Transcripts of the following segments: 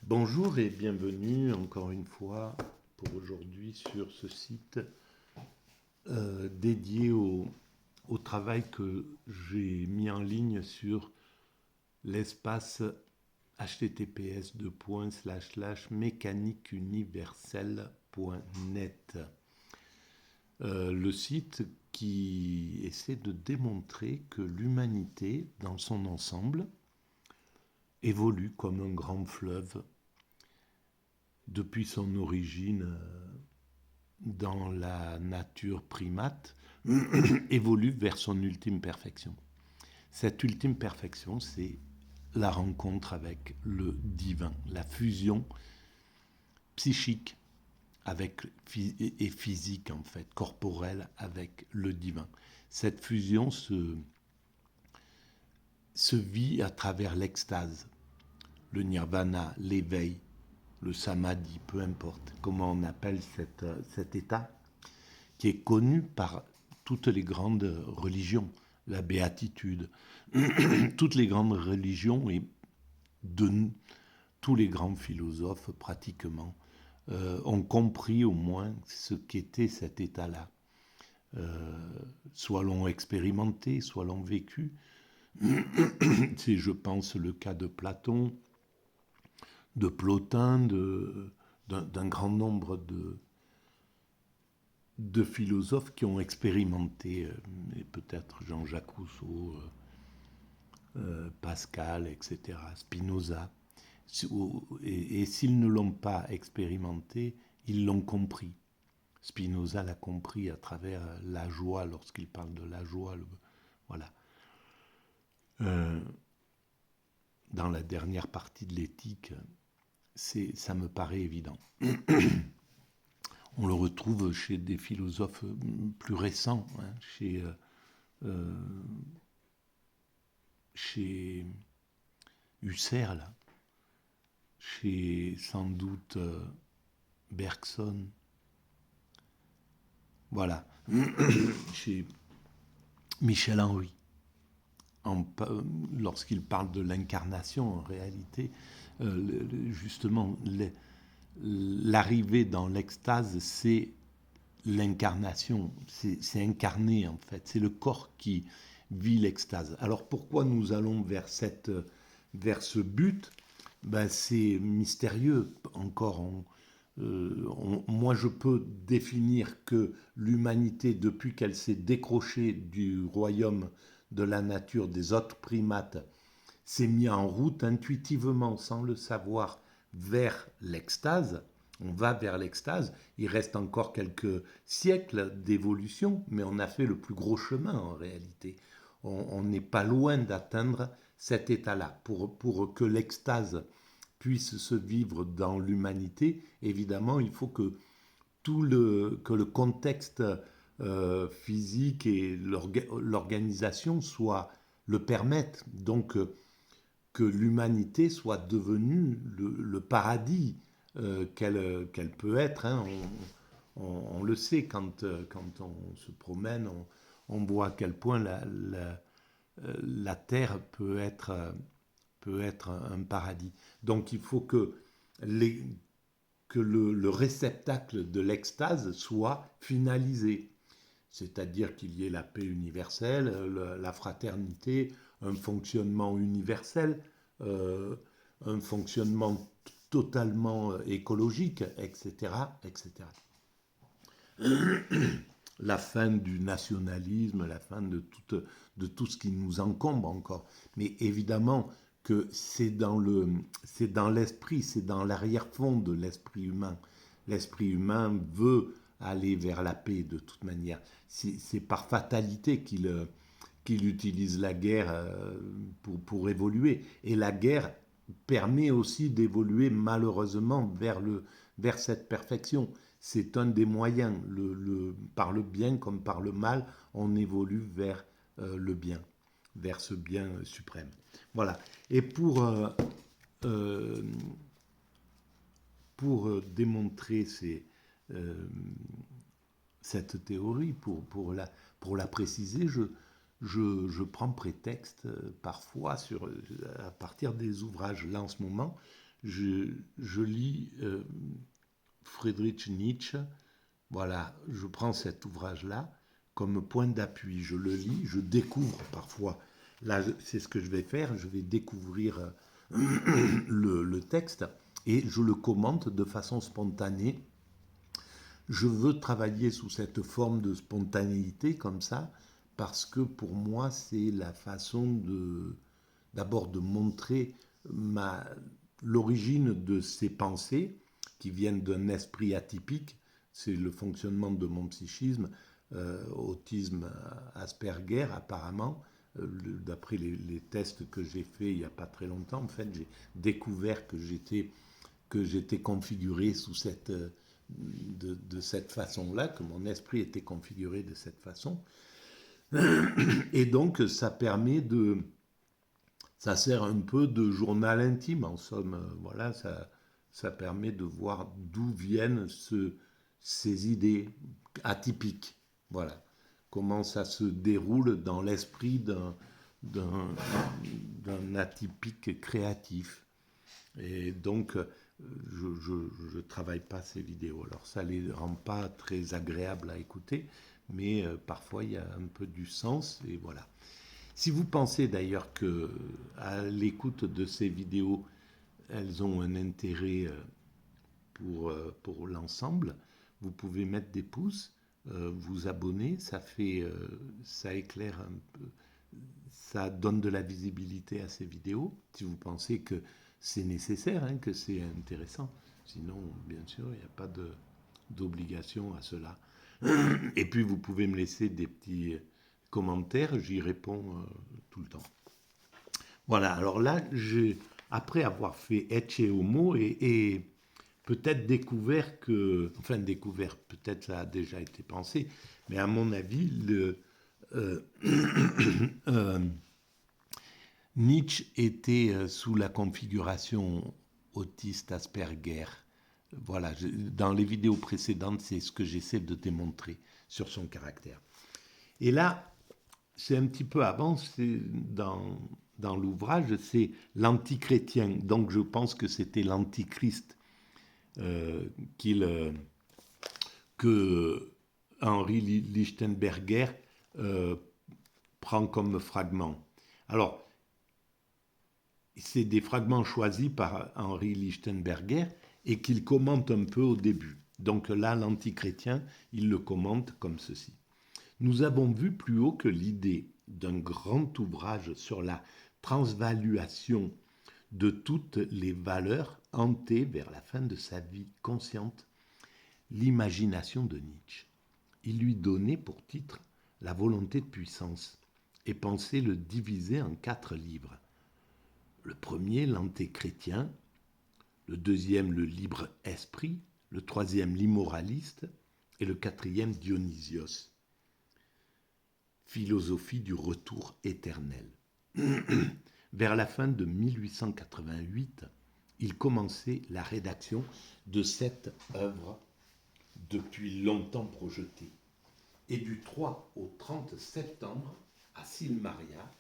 Bonjour et bienvenue encore une fois pour aujourd'hui sur ce site dédié au travail que j'ai mis en ligne sur l'espace https://mécaniqueuniverselle.net. Le site qui essaie de démontrer que l'humanité dans son ensemble évolue comme un grand fleuve depuis son origine dans la nature primate, évolue vers son ultime perfection. Cette ultime perfection, c'est la rencontre avec le divin, la fusion psychique et physique, en fait, corporelle avec le divin. Cette fusion se vit à travers l'extase, le nirvana, l'éveil, le samadhi, peu importe comment on appelle cet état, qui est connu par toutes les grandes religions, la béatitude, toutes les grandes religions et tous les grands philosophes pratiquement ont compris au moins ce qu'était cet état-là. Soit l'ont expérimenté, soit l'ont vécu. C'est, je pense, le cas de Platon, de Plotin, d'un grand nombre de philosophes qui ont expérimenté, et peut-être Jean-Jacques Rousseau, Pascal, etc., Spinoza. Et s'ils ne l'ont pas expérimenté, ils l'ont compris. Spinoza l'a compris à travers la joie, lorsqu'il parle de la joie. Voilà. Dans la dernière partie de l'éthique, ça me paraît évident. On le retrouve chez des philosophes plus récents, hein, chez Husserl, là, chez sans doute Bergson, voilà, chez Michel Henry. Lorsqu'il parle de l'incarnation, en réalité, justement, l'arrivée dans l'extase, c'est l'incarnation, c'est incarné en fait, c'est le corps qui vit l'extase. Alors pourquoi nous allons vers ce but? C'est mystérieux encore. Moi je peux définir que l'humanité, depuis qu'elle s'est décrochée du royaume de la nature des autres primates, s'est mis en route intuitivement, sans le savoir, vers l'extase. On va vers l'extase. Il reste encore quelques siècles d'évolution, mais on a fait le plus gros chemin en réalité. On n'est pas loin d'atteindre cet état-là. Pour que l'extase puisse se vivre dans l'humanité, évidemment, il faut que le contexte physique et l'organisation le permettent. Donc, que l'humanité soit devenue le paradis qu'elle peut être. Hein. On le sait, quand on se promène, on voit à quel point la Terre peut être un paradis. Donc il faut que le réceptacle de l'extase soit finalisé. C'est-à-dire qu'il y ait la paix universelle, la fraternité, un fonctionnement universel, un fonctionnement totalement écologique, etc., etc. La fin du nationalisme, la fin de tout ce qui nous encombre encore. Mais évidemment que c'est dans l'esprit, c'est dans l'arrière-fond de l'esprit humain. L'esprit humain veut aller vers la paix de toute manière. C'est par fatalité qu'il utilise la guerre pour évoluer. Et la guerre permet aussi d'évoluer malheureusement vers cette perfection. C'est un des moyens. Par le bien comme par le mal, on évolue vers le bien, vers ce bien suprême. Voilà. Et pour démontrer cette théorie, pour la préciser, je prends prétexte parfois à partir des ouvrages. Là, en ce moment, je lis Friedrich Nietzsche. Voilà, je prends cet ouvrage-là comme point d'appui. Je le lis, je découvre parfois. Là, c'est ce que je vais faire. Je vais découvrir le texte et je le commente de façon spontanée. Je veux travailler sous cette forme de spontanéité comme ça parce que pour moi, c'est la façon d'abord de montrer l'origine de ces pensées qui viennent d'un esprit atypique. C'est le fonctionnement de mon psychisme, autisme Asperger apparemment. D'après les tests que j'ai faits il n'y a pas très longtemps, en fait, j'ai découvert que j'étais configuré de cette façon-là, que mon esprit était configuré de cette façon. Et donc, ça sert un peu de journal intime, en somme. Voilà, ça permet de voir d'où viennent ces idées atypiques. Voilà, comment ça se déroule dans l'esprit d'un atypique créatif. Et donc, je ne travaille pas ces vidéos. Alors, ça ne les rend pas très agréables à écouter, mais parfois, il y a un peu du sens, et voilà. Si vous pensez d'ailleurs que à l'écoute de ces vidéos, elles ont un intérêt pour l'ensemble, vous pouvez mettre des pouces, vous abonner, ça éclaire un peu, ça donne de la visibilité à ces vidéos, si vous pensez que c'est nécessaire, hein, que c'est intéressant. Sinon, bien sûr, il n'y a pas d'obligation à cela. Et puis, vous pouvez me laisser des petits commentaires, j'y réponds tout le temps. Voilà, alors là, après avoir fait Ecce Homo et peut-être découvert peut-être ça a déjà été pensé, mais à mon avis, Nietzsche était sous la configuration autiste Asperger. Voilà, dans les vidéos précédentes, c'est ce que j'essaie de démontrer sur son caractère. Et là, c'est un petit peu avant, c'est dans l'ouvrage, c'est l'antichrétien. Donc je pense que c'était l'antichrist que Henri Lichtenberger prend comme fragment. Alors, c'est des fragments choisis par Henri Lichtenberger et qu'il commente un peu au début. Donc là, l'antichrétien, il le commente comme ceci. Nous avons vu plus haut que l'idée d'un grand ouvrage sur la transvaluation de toutes les valeurs hantait vers la fin de sa vie consciente l'imagination de Nietzsche. Il lui donnait pour titre La volonté de puissance et pensait le diviser en 4 livres. Le premier, l'antéchrétien, le deuxième, le libre esprit, le troisième, l'immoraliste et le quatrième, Dionysios. Philosophie du retour éternel. Vers la fin de 1888, il commençait la rédaction de cette œuvre depuis longtemps projetée. Et du 3 au 30 septembre, à Silmaria,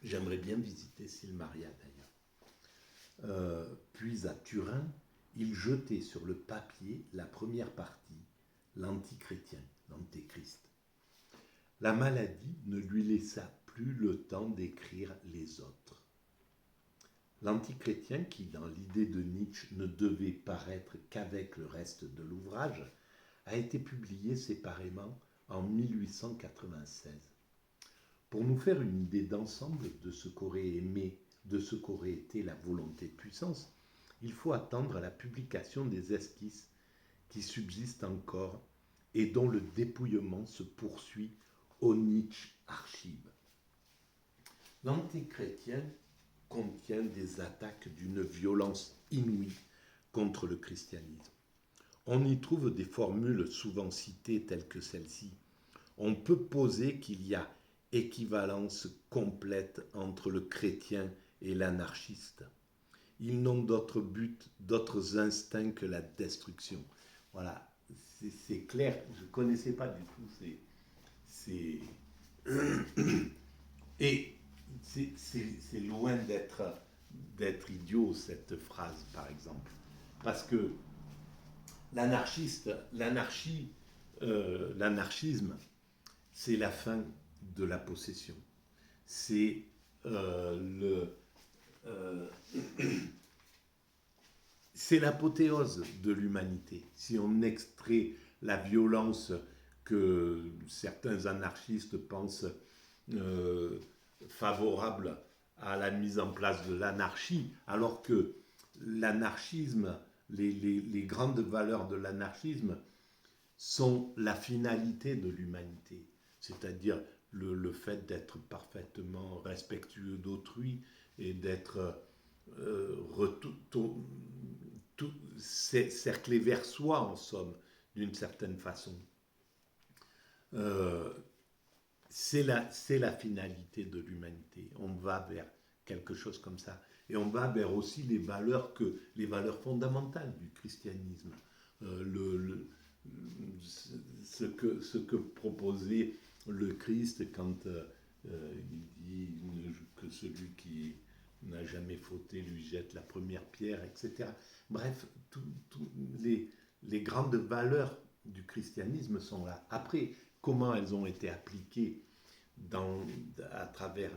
j'aimerais bien visiter Silmaria d'ailleurs, puis à Turin, il jetait sur le papier la première partie, l'antichrétien, l'antéchrist. La maladie ne lui laissa plus le temps d'écrire les autres. L'antichrétien, qui dans l'idée de Nietzsche ne devait paraître qu'avec le reste de l'ouvrage, a été publié séparément en 1896. Pour nous faire une idée d'ensemble de ce qu'aurait été la volonté de puissance, il faut attendre la publication des esquisses qui subsistent encore et dont le dépouillement se poursuit au Nietzsche Archive. L'antéchrétien contient des attaques d'une violence inouïe contre le christianisme. On y trouve des formules souvent citées telles que celle-ci. On peut poser qu'il y a équivalence complète entre le chrétien et l'anarchiste. Ils n'ont d'autre but, d'autres instincts que la destruction. Voilà, c'est clair, je ne connaissais pas du tout et c'est loin d'être idiot, cette phrase, par exemple. Parce que l'anarchisme, c'est la fin de la possession. C'est euh, c'est l'apothéose de l'humanité. Si on extrait la violence que certains anarchistes pensent euh, favorable à la mise en place de l'anarchie, alors que l'anarchisme, les grandes valeurs de l'anarchisme sont la finalité de l'humanité, c'est-à-dire le fait d'être parfaitement respectueux d'autrui et d'être cerclé vers soi, en somme, d'une certaine façon. Euh, c'est la finalité de l'humanité. On va vers quelque chose comme ça. Et on va vers aussi les valeurs fondamentales du christianisme. Ce que proposait le Christ quand il dit que celui qui n'a jamais fauté lui jette la première pierre, etc. Bref, les grandes valeurs du christianisme sont là. Après, comment elles ont été appliquées à travers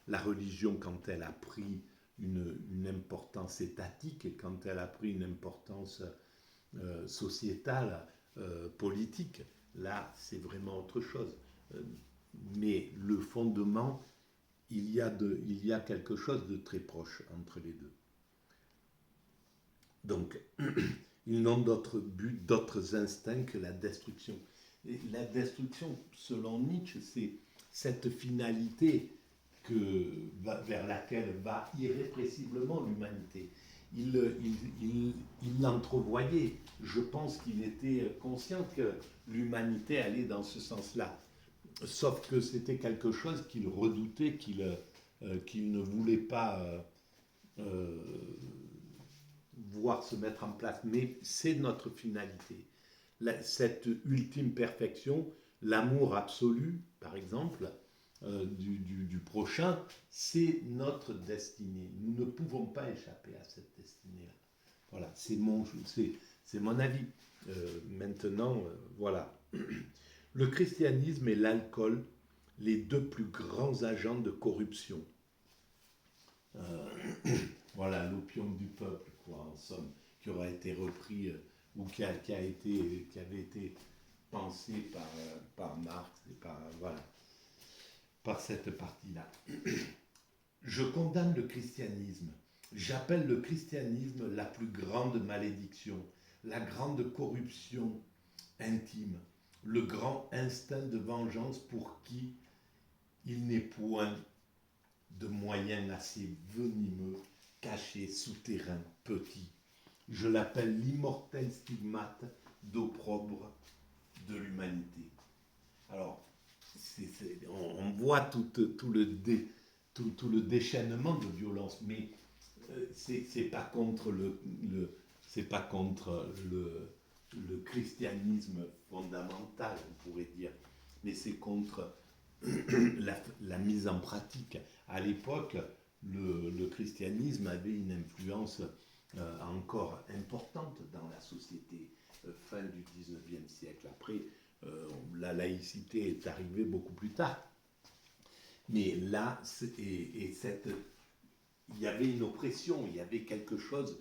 la religion quand elle a pris une importance étatique et quand elle a pris une importance sociétale, politique, là c'est vraiment autre chose. Mais le fondement, il y a quelque chose de très proche entre les deux. Donc, ils n'ont d'autre but, d'autres instincts que la destruction. Et la destruction, selon Nietzsche, c'est cette finalité vers laquelle va irrépressiblement l'humanité. Il l'entrevoyait. Je pense qu'il était conscient que l'humanité allait dans ce sens-là. Sauf que c'était quelque chose qu'il redoutait, qu'il ne voulait pas voir se mettre en place. Mais c'est notre finalité. Cette ultime perfection, l'amour absolu, par exemple, du prochain, c'est notre destinée. Nous ne pouvons pas échapper à cette destinée-là. Voilà, c'est mon avis. Maintenant, voilà. Le christianisme et l'alcool, les deux plus grands agents de corruption. Voilà, l'opium du peuple, quoi, en somme, qui aura été repris ou qui avait été pensé par Marx et par cette partie-là. Je condamne le christianisme. J'appelle le christianisme la plus grande malédiction, la grande corruption intime, le grand instinct de vengeance pour qui il n'est point de moyens assez venimeux, cachés, souterrains, petits. Je l'appelle l'immortel stigmate d'opprobre de l'humanité. Alors, on voit tout le déchaînement de violence, mais c'est pas contre le christianisme fondamental, on pourrait dire, mais c'est contre la mise en pratique. À l'époque, le christianisme avait une influence encore importante dans la société, fin du 19e siècle. Après, la laïcité est arrivée beaucoup plus tard. Mais là, il y avait une oppression, il y avait quelque chose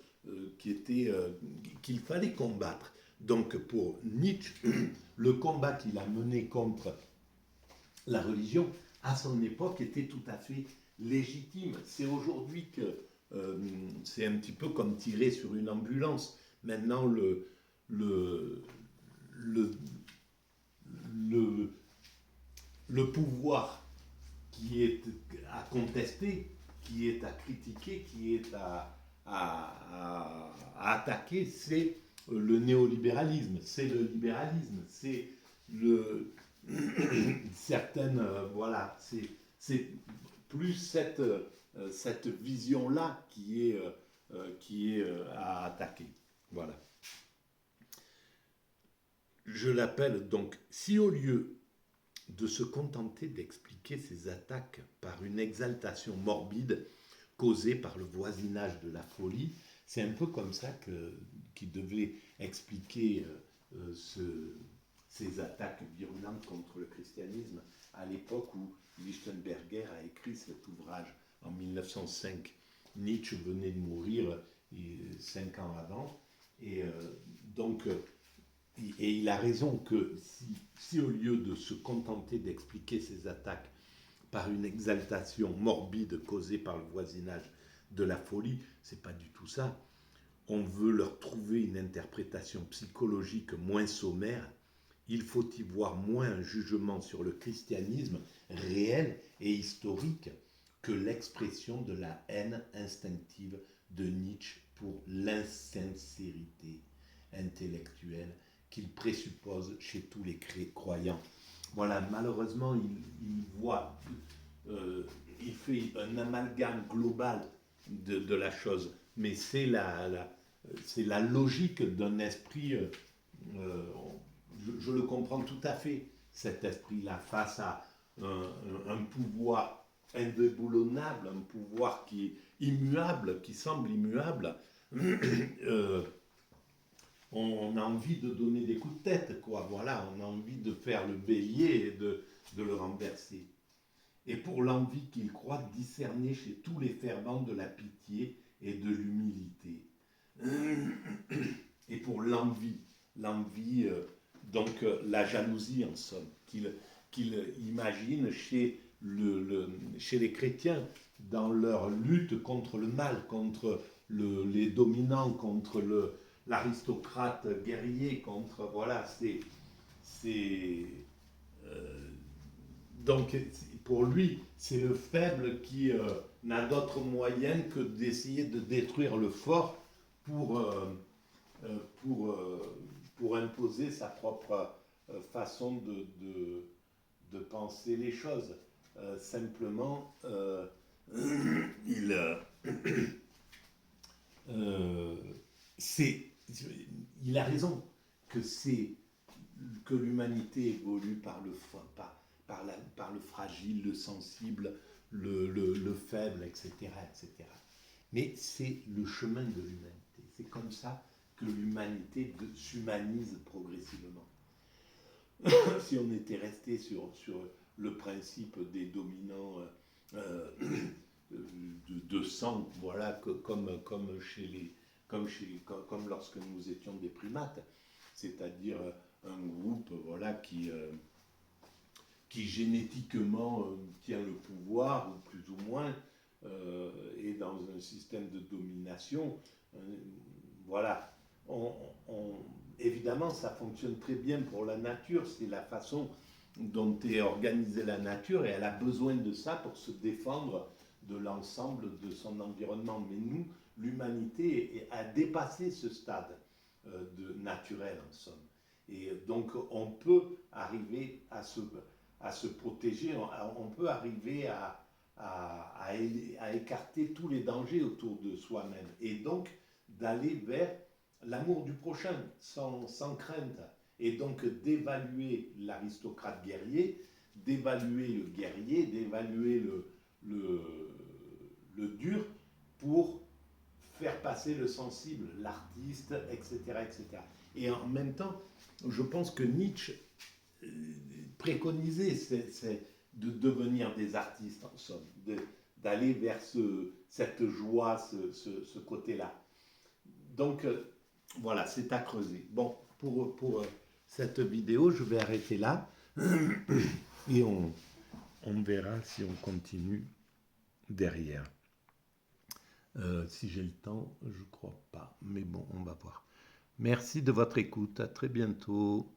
qu'il fallait combattre. Donc pour Nietzsche, le combat qu'il a mené contre la religion, à son époque, était tout à fait légitime. C'est aujourd'hui que c'est un petit peu comme tirer sur une ambulance. Maintenant, le pouvoir qui est à contester, qui est à critiquer, qui est à attaquer, c'est le néolibéralisme, c'est le libéralisme, c'est certaines, voilà, c'est plus cette vision-là qui est à attaquer. Voilà. Je l'appelle donc, si au lieu de se contenter d'expliquer ces attaques par une exaltation morbide, causée par le voisinage de la folie. C'est un peu comme ça qu'il devait expliquer ces attaques virulentes contre le christianisme à l'époque où Lichtenberger a écrit cet ouvrage en 1905. Nietzsche venait de mourir 5 ans avant, et et il a raison que si au lieu de se contenter d'expliquer ces attaques par une exaltation morbide causée par le voisinage de la folie, c'est pas du tout ça. On veut leur trouver une interprétation psychologique moins sommaire. Il faut y voir moins un jugement sur le christianisme réel et historique que l'expression de la haine instinctive de Nietzsche pour l'insincérité intellectuelle qu'il présuppose chez tous les croyants. Voilà, malheureusement, il fait un amalgame global de la chose, mais c'est la logique d'un esprit, je le comprends tout à fait, cet esprit-là, face à un pouvoir indéboulonnable, un pouvoir qui est immuable, qui semble immuable, on a envie de donner des coups de tête, quoi. Voilà, on a envie de faire le bélier et de le renverser. Et pour l'envie qu'il croit discerner chez tous les fervents de la pitié et de l'humilité. Et pour l'envie, la jalousie en somme, qu'il imagine chez les chrétiens dans leur lutte contre le mal, contre les dominants, contre l'aristocrate guerrier, contre, voilà, donc pour lui, c'est le faible qui n'a d'autre moyen que d'essayer de détruire le fort pour imposer sa propre façon de penser les choses. Simplement, il a raison que l'humanité évolue par le fragile, le sensible, le faible, etc., etc. Mais c'est le chemin de l'humanité. C'est comme ça que l'humanité s'humanise progressivement. Si on était resté sur le principe des dominants de sang, voilà, comme lorsque nous étions des primates, c'est-à-dire un groupe, voilà, qui génétiquement tient le pouvoir, ou plus ou moins, et dans un système de domination, voilà. Évidemment, ça fonctionne très bien pour la nature, c'est la façon dont est organisée la nature, et elle a besoin de ça pour se défendre de l'ensemble de son environnement. Mais nous, l'humanité a dépassé ce stade naturel, en somme. Et donc, on peut arriver à se protéger, on peut arriver à écarter tous les dangers autour de soi-même, et donc d'aller vers l'amour du prochain, sans crainte, et donc d'évaluer l'aristocrate guerrier, d'évaluer le guerrier, d'évaluer le dur, pour faire passer le sensible, l'artiste, etc., etc. Et en même temps, je pense que Nietzsche préconisait de devenir des artistes, en somme, d'aller vers cette joie, ce côté-là. Donc, voilà, c'est à creuser. Bon, pour cette vidéo, je vais arrêter là, et on verra si on continue derrière. Si j'ai le temps, je ne crois pas, mais bon, on va voir. Merci de votre écoute, à très bientôt.